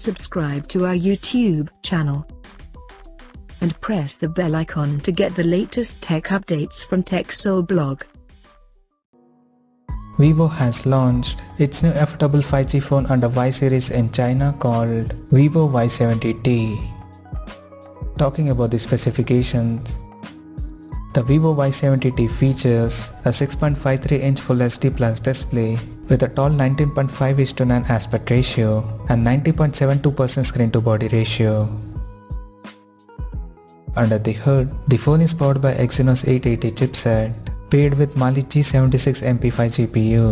subscribe to our YouTube channel and press the bell icon to get the latest tech updates from TechSole Blog. Vivo has launched its new affordable 5G phone under Y series in China called Vivo Y70t. Talking about the specifications, the Vivo Y70t features a 6.53-inch Full HD Plus display with a tall 19.5:9 aspect ratio and 90.72% screen-to-body ratio. Under the hood, the phone is powered by Exynos 880 chipset paired with Mali-G76 MP5 GPU.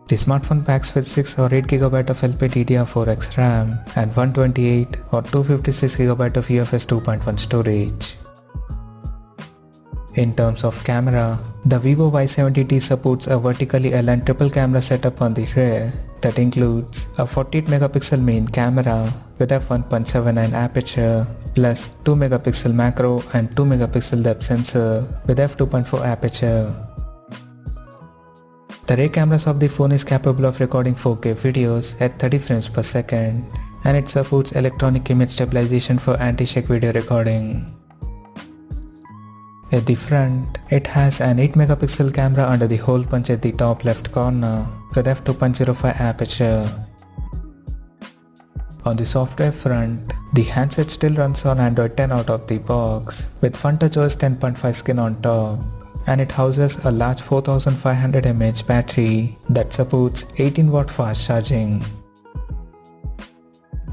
The smartphone packs with 6 or 8GB of LPDDR4X RAM and 128 or 256GB of UFS 2.1 storage. In terms of camera, the Vivo Y70t supports a vertically aligned triple camera setup on the rear that includes a 48MP main camera with f1.79 aperture plus 2MP macro and 2MP depth sensor with f2.4 aperture. The rear cameras of the phone is capable of recording 4K videos at 30 frames per second, and it supports electronic image stabilization for anti-shake video recording. At the front, it has an 8MP camera under the hole punch at the top left corner with f2.05 aperture. On the software front, the handset still runs on Android 10 out of the box with FunTouchOS 10.5 skin on top, and it houses a large 4500 mAh battery that supports 18W fast charging.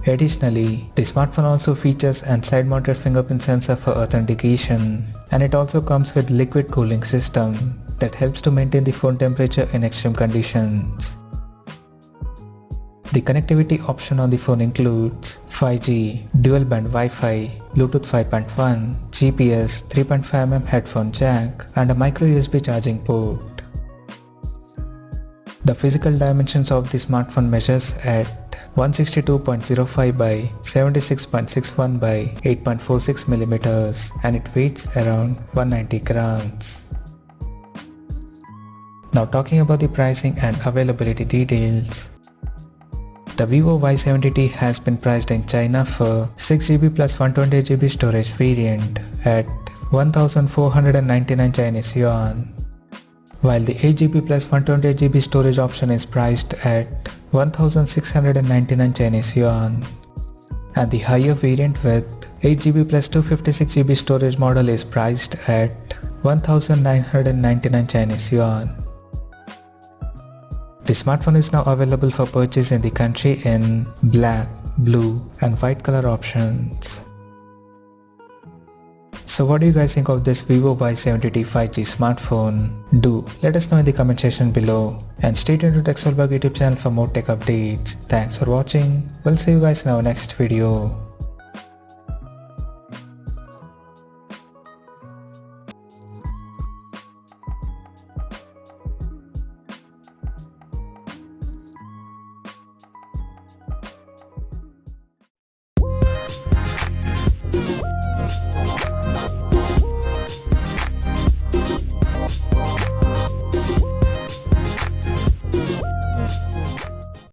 Additionally, the smartphone also features an side-mounted fingerprint sensor for authentication, and it also comes with liquid cooling system that helps to maintain the phone temperature in extreme conditions. The connectivity option on the phone includes 5G, dual-band Wi-Fi, Bluetooth 5.1, GPS, 3.5mm headphone jack, and a micro USB charging port. The physical dimensions of the smartphone measures at 162.05 by 76.61 by 8.46mm, and it weighs around 190 grams. Now talking about the pricing and availability details. The Vivo Y70t has been priced in China for 6GB plus 128GB storage variant at 1499 Chinese yuan, while the 8GB plus 128GB storage option is priced at 1699 Chinese yuan, and the higher variant with 8GB plus 256GB storage model is priced at 1999 Chinese yuan. The smartphone is now available for purchase in the country in black, blue and white color options. So what do you guys think of this Vivo Y70t 5G smartphone? Do let us know in the comment section below, and stay tuned to TechSole Blog YouTube channel for more tech updates. Thanks for watching. We'll see you guys in our next video.